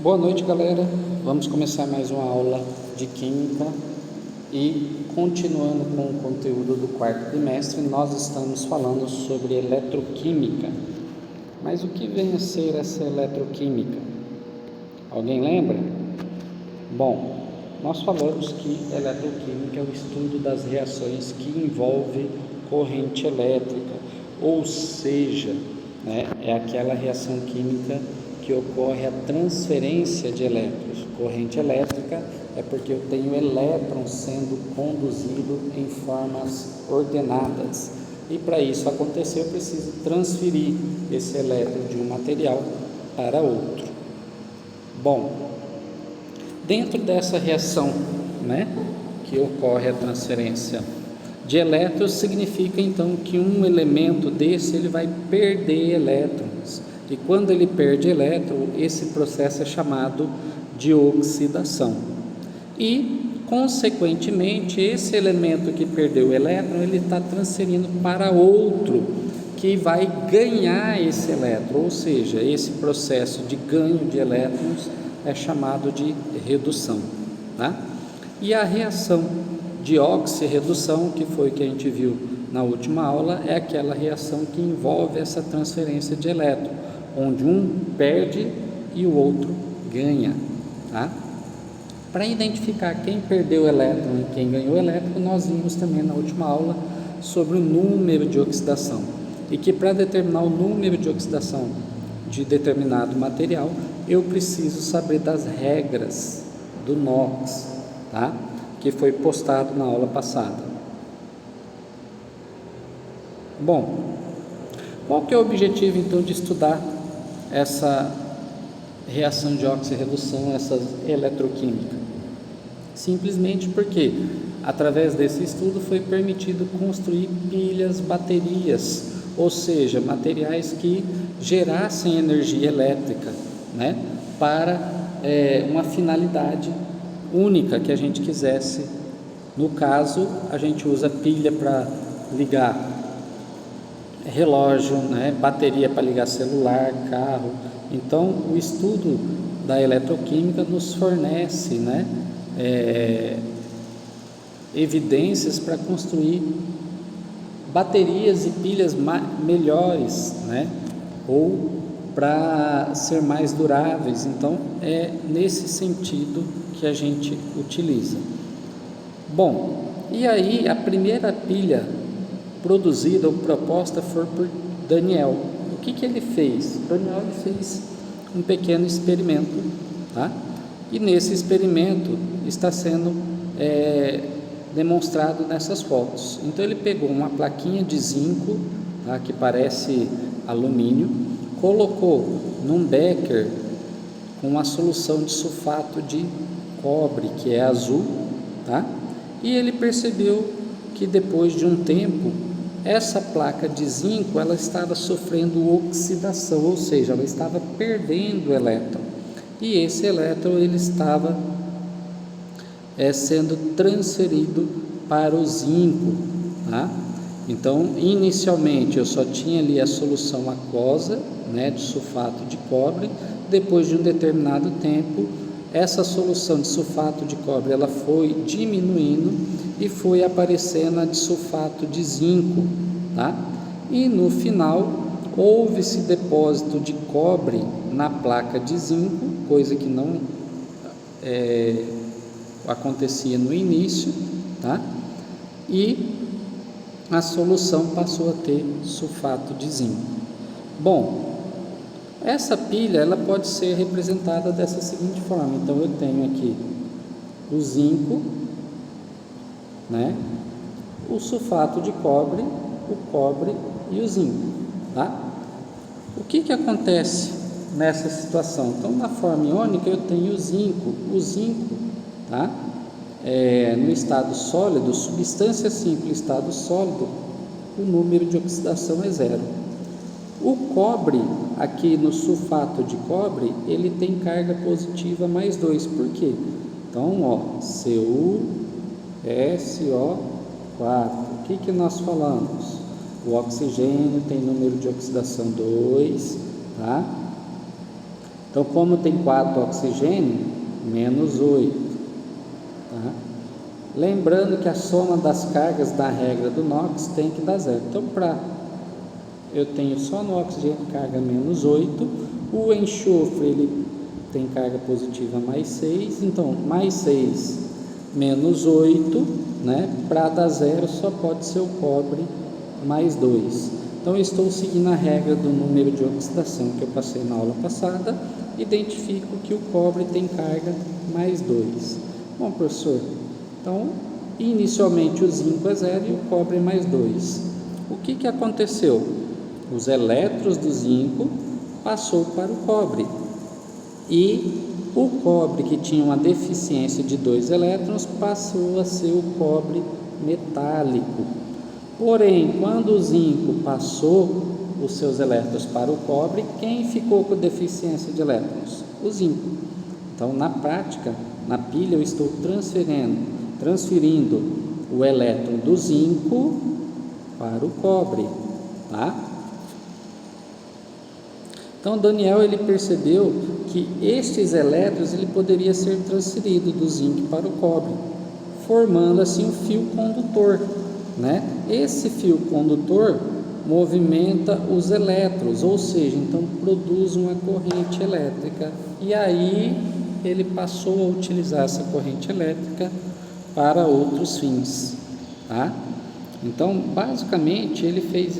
Boa noite, galera. Vamos começar mais uma aula de Química e continuando com o conteúdo do quarto trimestre, nós estamos falando sobre eletroquímica. Mas o que vem a ser essa eletroquímica? Alguém lembra? Bom, nós falamos que eletroquímica é o estudo das reações que envolvem corrente elétrica, ou seja, é aquela reação química que ocorre a transferência de elétrons. Corrente elétrica é porque eu tenho elétrons sendo conduzido em formas ordenadas. E para isso acontecer, eu preciso transferir esse elétron de um material para outro. Bom, dentro dessa reação, que ocorre a transferência de elétrons, significa então que um elemento desse ele vai perder elétrons. E quando ele perde elétron, esse processo é chamado de oxidação. E, consequentemente, esse elemento que perdeu elétron, ele está transferindo para outro que vai ganhar esse elétron, ou seja, esse processo de ganho de elétrons é chamado de redução. E a reação de oxirredução, que foi que a gente viu na última aula, é aquela reação que envolve essa transferência de elétron, onde um perde e o outro ganha. Para identificar quem perdeu elétron e quem ganhou elétron, nós vimos também na última aula sobre o número de oxidação, e que para determinar o número de oxidação de determinado material, eu preciso saber das regras do NOx, que foi postado na aula passada. Bom, qual que é o objetivo então de estudar essa reação de oxirredução, essa eletroquímica? Simplesmente porque, através desse estudo, foi permitido construir pilhas, baterias, ou seja, materiais que gerassem energia elétrica, para uma finalidade única que a gente quisesse. No caso, a gente usa pilha para ligar relógio, bateria para ligar celular, carro. Então, o estudo da eletroquímica nos fornece, evidências para construir baterias e pilhas melhores, ou para ser mais duráveis. Então, é nesse sentido que a gente utiliza. Bom, e aí a primeira pilha produzida ou proposta foi por Daniel. O que ele fez? Daniel fez um pequeno experimento, e nesse experimento está sendo demonstrado nessas fotos. Então ele pegou uma plaquinha de zinco, que parece alumínio, colocou num becker com uma solução de sulfato de cobre, que é azul, e ele percebeu que depois de um tempo essa placa de zinco ela estava sofrendo oxidação, ou seja, ela estava perdendo elétron, e esse elétron ele estava sendo transferido para o zinco. Então, inicialmente eu só tinha ali a solução aquosa, de sulfato de cobre. Depois de um determinado tempo, essa solução de sulfato de cobre ela foi diminuindo e foi aparecendo a de sulfato de zinco, E no final houve-se depósito de cobre na placa de zinco, coisa que não acontecia no início, E a solução passou a ter sulfato de zinco. Bom, essa pilha ela pode ser representada dessa seguinte forma. Então eu tenho aqui o zinco, o sulfato de cobre, o cobre e o zinco, O que acontece nessa situação? Então, na forma iônica eu tenho o zinco, no estado sólido, substância simples, estado sólido, o número de oxidação é 0. O cobre, aqui no sulfato de cobre, ele tem carga positiva mais 2. Por quê? Então, CuSO4. O que nós falamos? O oxigênio tem número de oxidação 2, Então, como tem 4 oxigênio, menos 8. Tá? Lembrando que a soma das cargas da regra do NOx tem que dar 0. Então, eu tenho só no oxigênio carga menos 8. O enxofre ele tem carga positiva mais 6. Então, mais 6 menos 8, né? Para dar 0 só pode ser o cobre mais 2. Então, eu estou seguindo a regra do número de oxidação que eu passei na aula passada. Identifico que o cobre tem carga mais 2. Bom, professor, então, inicialmente o zinco é 0 e o cobre é mais 2. O que aconteceu? Os elétrons do zinco passou para o cobre. E o cobre que tinha uma deficiência de 2 elétrons passou a ser o cobre metálico. Porém, quando o zinco passou os seus elétrons para o cobre, quem ficou com deficiência de elétrons? O zinco. Então, na prática, na pilha eu estou transferindo o elétron do zinco para o cobre, tá? Então, Daniel ele percebeu que estes elétrons ele poderia ser transferido do zinco para o cobre, formando assim um fio condutor, né? Esse fio condutor movimenta os elétrons, ou seja, então produz uma corrente elétrica. E aí ele passou a utilizar essa corrente elétrica para outros fins, tá? Então, basicamente, ele fez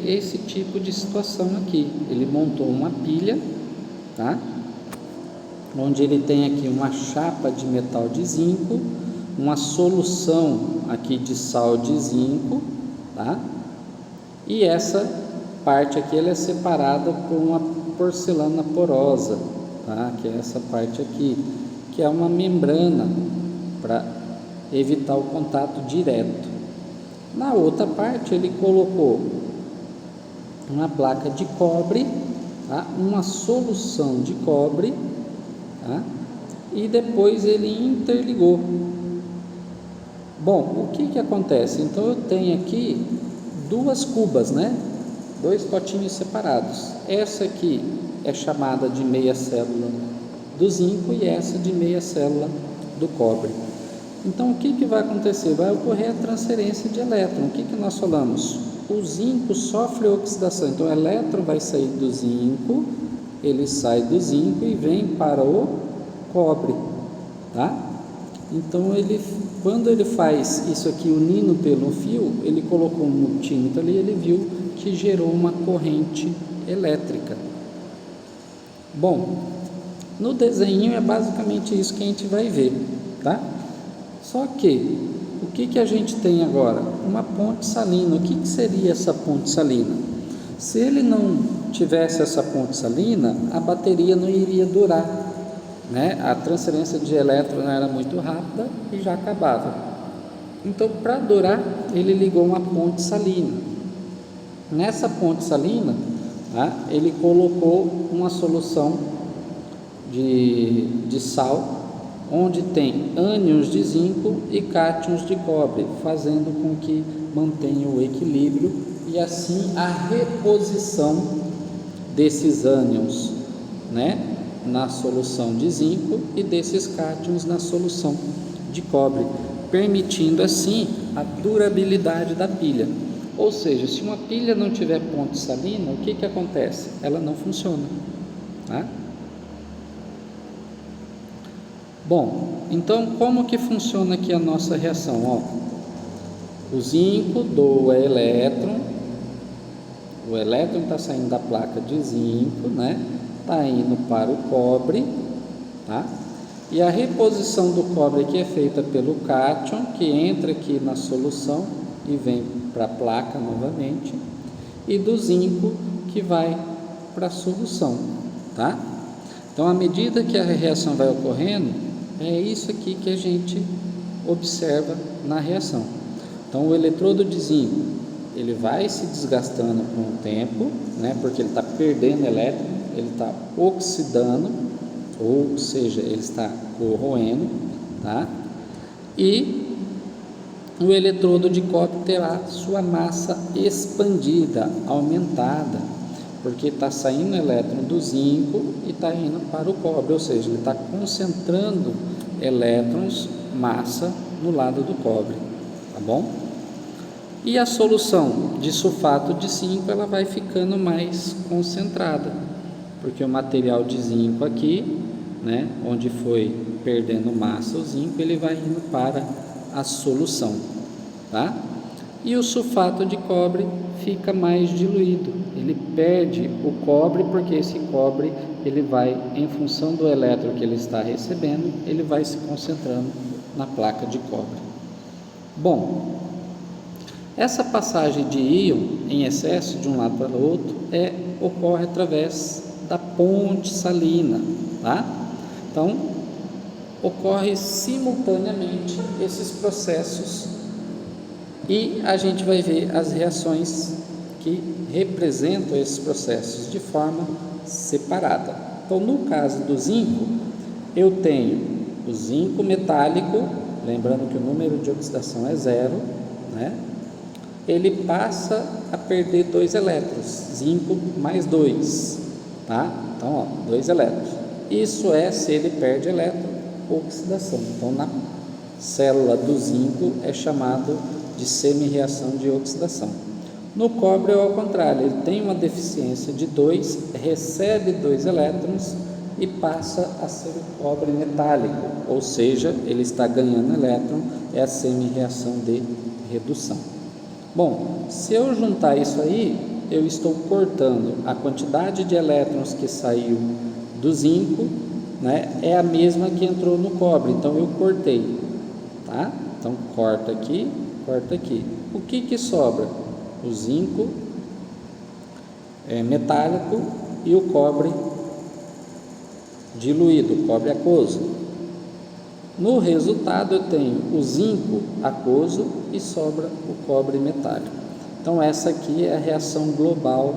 esse tipo de situação aqui. Ele montou uma pilha, tá? Onde ele tem aqui uma chapa de metal de zinco, uma solução aqui de sal de zinco, tá? E essa parte aqui ela é separada por uma porcelana porosa, tá? Que é essa parte aqui, que é uma membrana para evitar o contato direto. Na outra parte ele colocou uma placa de cobre, tá? Uma solução de cobre, tá? E depois ele interligou. Bom, o que acontece? Então eu tenho aqui duas cubas, né? 2 potinhos separados. Essa aqui é chamada de meia célula do zinco e essa de meia célula do cobre. Então, o que vai acontecer? Vai ocorrer a transferência de elétron. O que nós falamos? O zinco sofre oxidação. Então, o elétron vai sair do zinco, ele sai do zinco e vem para o cobre, tá? Então, quando ele faz isso aqui unindo pelo fio, ele colocou um multímetro ali, ele viu que gerou uma corrente elétrica. Bom, no desenho é basicamente isso que a gente vai ver, tá? Só que, o que a gente tem agora? Uma ponte salina. O que seria essa ponte salina? Se ele não tivesse essa ponte salina, a bateria não iria durar, né? A transferência de elétron era muito rápida e já acabava. Então, para durar, ele ligou uma ponte salina. Nessa ponte salina, tá? Ele colocou uma solução de sal, onde tem ânions de zinco e cátions de cobre, fazendo com que mantenha o equilíbrio e assim a reposição desses ânions, né, na solução de zinco e desses cátions na solução de cobre, permitindo assim a durabilidade da pilha. Ou seja, se uma pilha não tiver ponte salina, o que acontece? Ela não funciona, tá? Bom, então como que funciona aqui a nossa reação? Ó, o zinco doa elétron, o elétron está saindo da placa de zinco, né? Está indo para o cobre, tá? E a reposição do cobre aqui é feita pelo cátion, que entra aqui na solução e vem para a placa novamente, e do zinco que vai para a solução, tá? Então, à medida que a reação vai ocorrendo, é isso aqui que a gente observa na reação. Então, o eletrodo de zinco, ele vai se desgastando com o tempo, né? Porque ele está perdendo elétron, ele está oxidando, ou seja, ele está corroendo, tá? E o eletrodo de cobre terá sua massa expandida, aumentada, porque está saindo elétron do zinco e está indo para o cobre, ou seja, ele está concentrando elétrons, massa, no lado do cobre, tá bom? E a solução de sulfato de zinco, ela vai ficando mais concentrada, porque o material de zinco aqui, né, onde foi perdendo massa o zinco, ele vai indo para a solução, tá? E o sulfato de cobre fica mais diluído, ele perde o cobre, porque esse cobre, ele vai, em função do elétron que ele está recebendo, ele vai se concentrando na placa de cobre. Bom, essa passagem de íon em excesso de um lado para o outro ocorre através da ponte salina, tá? Então, ocorre simultaneamente esses processos e a gente vai ver as reações que representam esses processos de forma separada. Então, no caso do zinco, eu tenho o zinco metálico, lembrando que o número de oxidação é 0, né? Ele passa a perder 2 elétrons, zinco mais 2, tá? Então, 2 elétrons. Isso é se ele perde elétron, oxidação. Então, na célula do zinco é chamado de semi-reação de oxidação. No cobre é ao contrário, ele tem uma deficiência de 2, recebe 2 elétrons e passa a ser o cobre metálico, ou seja, ele está ganhando elétron, é a semi-reação de redução. Bom, se eu juntar isso aí, eu estou cortando a quantidade de elétrons que saiu do zinco, né, é a mesma que entrou no cobre, então eu cortei, tá? Então corta aqui, corta aqui. O que sobra? O zinco metálico e o cobre diluído, o cobre aquoso. No resultado eu tenho o zinco aquoso e sobra o cobre metálico. Então essa aqui é a reação global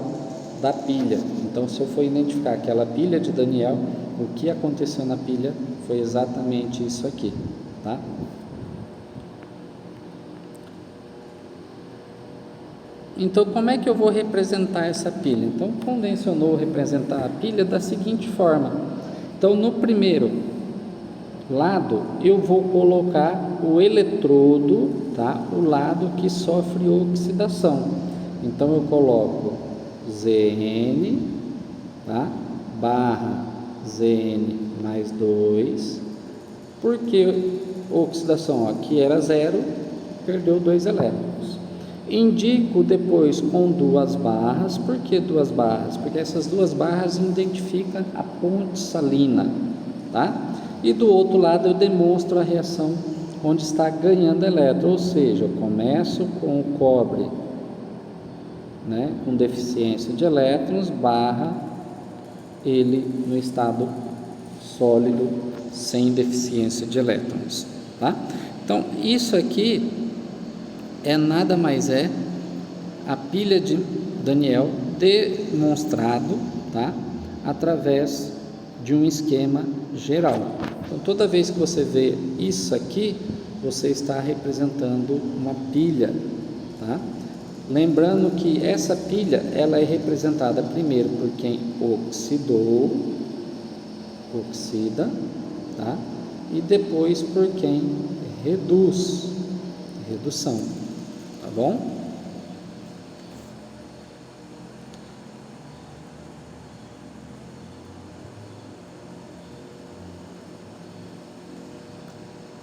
da pilha. Então, se eu for identificar aquela pilha de Daniel, o que aconteceu na pilha foi exatamente isso aqui, tá? Então, como é que eu vou representar essa pilha? Então, convencionou representar a pilha da seguinte forma. Então, no primeiro lado, eu vou colocar o eletrodo, tá? O lado que sofre oxidação. Então, eu coloco Zn, tá? Barra Zn mais 2, porque oxidação aqui era 0, perdeu 2 elétrons. Indico depois com 2 barras. Por que 2 barras? Porque essas 2 barras identificam a ponte salina, tá? E do outro lado eu demonstro a reação onde está ganhando elétron, ou seja, eu começo com o cobre, né, com deficiência de elétrons, barra ele no estado sólido sem deficiência de elétrons, tá? Então isso aqui nada mais a pilha de Daniel demonstrado, tá? Através de um esquema geral. Então toda vez que você vê isso aqui, você está representando uma pilha, tá? Lembrando que essa pilha, ela é representada primeiro por quem oxidou, oxida, tá? E depois por quem reduz, redução, tá bom?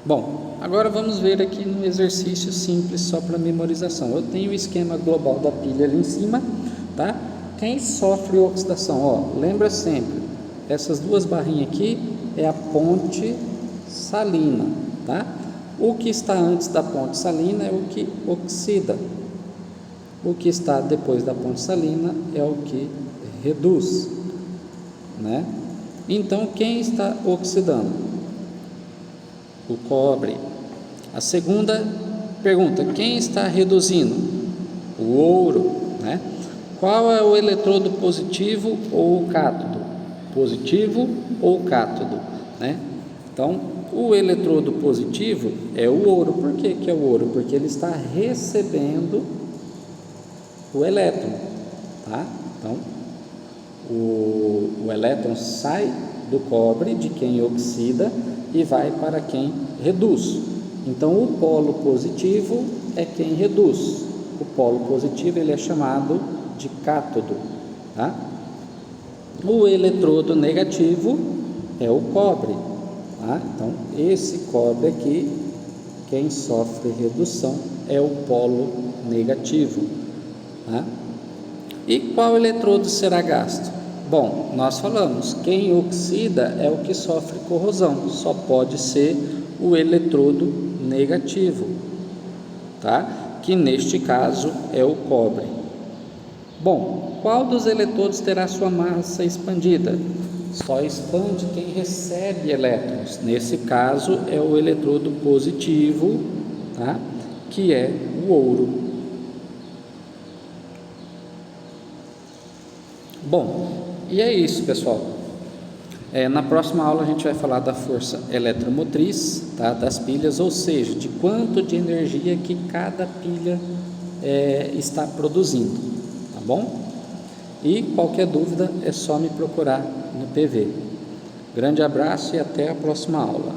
Bom, agora vamos ver aqui no exercício simples só para memorização. Eu tenho o esquema global da pilha ali em cima, tá? Quem sofre oxidação, ó, lembra sempre, essas 2 barrinhas aqui é a ponte salina, tá? O que está antes da ponte salina é o que oxida. O que está depois da ponte salina é o que reduz, né? Então, quem está oxidando? O cobre. A segunda pergunta, quem está reduzindo? O ouro, né? Qual é o eletrodo positivo ou o cátodo? Positivo ou cátodo, né? Então, o eletrodo positivo é o ouro. Por que é o ouro? Porque ele está recebendo o elétron, tá? Então, O elétron sai do cobre, de quem oxida, e vai para quem reduz. Então, o polo positivo é quem reduz. O polo positivo ele é chamado de cátodo, tá? O eletrodo negativo é o cobre, tá? Então, esse cobre aqui, quem sofre redução é o polo negativo, tá? E qual eletrodo será gasto? Bom, nós falamos, quem oxida é o que sofre corrosão, só pode ser o eletrodo negativo, tá? Que neste caso é o cobre. Bom, qual dos eletrodos terá sua massa expandida? Só expande quem recebe elétrons. Nesse caso é o eletrodo positivo, tá? Que é o ouro. Bom, e é isso, pessoal. Na próxima aula a gente vai falar da força eletromotriz, tá? Das pilhas, ou seja, de quanto de energia que cada pilha está produzindo, tá bom? E qualquer dúvida é só me procurar no PV. Grande abraço e até a próxima aula.